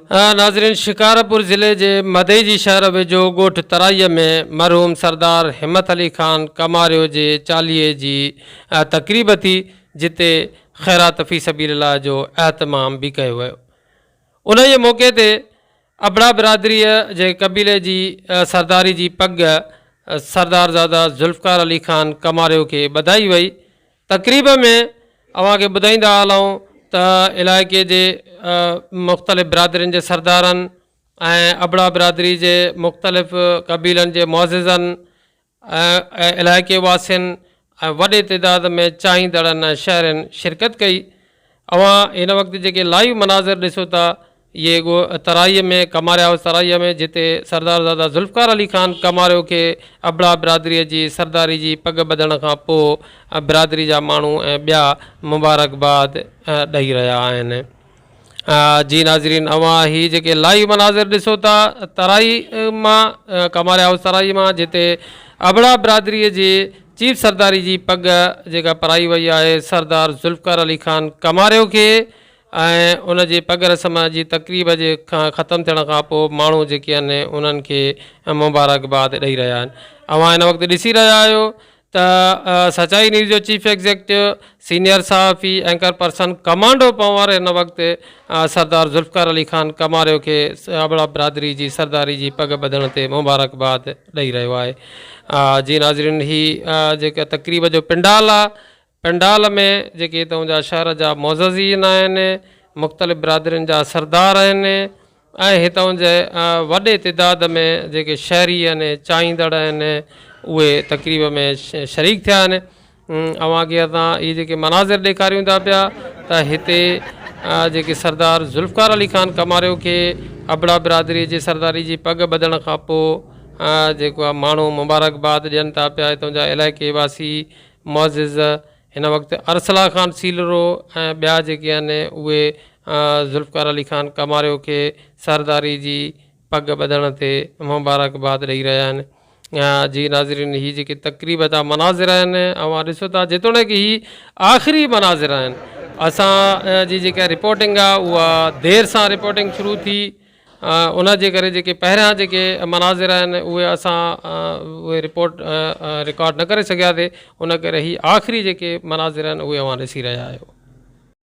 नाज़रीन, शिकारपुर ज़िले के मदई शहर वेझो ॻोठ तराईअ में मरहूम सरदार हिम्मत अली ख़ान कमारियो जे चालीहे जी तक़रीब थी, जिते ख़ैरात फ़ी सबीलिल्लाह जो एहतमाम भी कयो वियो। उन जे मौक़े ते अबड़ा बिरादरीअ जे कबीले जी सरदारी जी पग सरदारज़ादा ज़ुल्फ़कार अली ख़ान कमारियो खे ॿधाई वई। तक़रीब में अव्हांखे ॿुधाईंदा हलूं त इलाइक़े जे मुख़्तलिफ़ बिरादरियुनि जे सरदारनि ऐं अबड़ा बिरादरी जे मुख़्तलिफ़ कबीलनि जे मुअज़्ज़िज़नि इलाइक़े वासियुनि ऐं वॾे तइदाद में चाहींदड़नि ऐं शहरनि शिरकत कई। अवां हिन वक़्तु जेके लाइव मनाज़िर ॾिसो था, इहे तराईअ में कमारिया हाउस तराईअ में, जिते सरदारज़ादा ज़ुल्फ़कार अली ख़ान कमारियो खे अबड़ा बिरादरीअ जी सरदारी जी पग ॿधण खां पोइ बिरादरी जा माण्हू ऐं ॿिया मुबारकबाद ॾेई रहिया आहिनि। जी नाज़रीन, अवां ही जेके लाइव मनाज़िर ॾिसो था तराई मां, कमारिया हाउस तराई मां, जिते अबड़ा बिरादरीअ जी चीफ सरदारी जी पग जेका पाराई वई आहे सरदार ज़ुल्फ़कार अली ख़ान कमारियो खे, ऐं उन जी पग रस्म जी तक़रीब जे ख़तमु थियण खां पोइ माण्हू जेके आहिनि उन्हनि खे मुबारकबाद ॾेई रहिया आहिनि। अवां हिन वक़्तु ॾिसी रहिया आहियो त सचाई न्यूज़ जो चीफ एग्ज़ीक्यूटिव सीनियर सहाफ़ी एंकर पर्सन कमांडो पंवर हिन वक़्तु सरदार ज़ुल्फ़कार अली ख़ान कमारियो खे अबड़ा बिरादरी जी सरदारी जी पग ॿधण ते मुबारकबाद ॾेई रहियो आहे। जी नाज़रीन, ही जेका तक़रीब जो पंडाल आहे, पंडाल में जेके हितां जा शहर जा मुअज़्ज़िज़ीन आहिनि, मुख़्तलिफ़ बिरादरियुनि जा सरदार आहिनि ऐं हितां जे वॾे तइदाद में जेके शहरी आहिनि, चाहींदड़ आहिनि, उहे तक़रीब में शरीक थिया आहिनि। अव्हांखे असां इहे जेके मनाज़िर ॾेखारियूं था पिया त हिते जेके सरदार ज़ुल्फ़कार अली ख़ान कमारियो खे अबड़ा बिरादरी जी सरदारी जी पग ॿधण खां पोइ जेको आहे माण्हू मुबारकबाद ॾियनि था पिया। हितां जा इलाइक़े वासी मुअज़्ज़िज़ हिन वक़्तु अरसला ख़ान सीलरो ऐं ॿिया जेके आहिनि उहे ज़ुल्फ़कार अली ख़ान कमारियो खे सरदारी जी पग ॿधण ते मुबारकबाद ॾेई रहिया आहिनि। जी नाज़रीन, ही जेके तक़रीब जा मनाज़िर आहिनि अवां ॾिसो था, जेतोणीकि ही आख़िरी मनाज़िर आहिनि। असां जी जेका रिपोर्टिंग आहे उहा देरि सां रिपोर्टिंग शुरू थी, उन जे करे जेके पहिरियां जेके मनाज़िर आहिनि उहे असां उहे रिकॉर्ड न करे सघियासीं। उन करे ही आख़िरी जेके मनाज़िर आहिनि उहे अवां ॾिसी रहिया आहियो।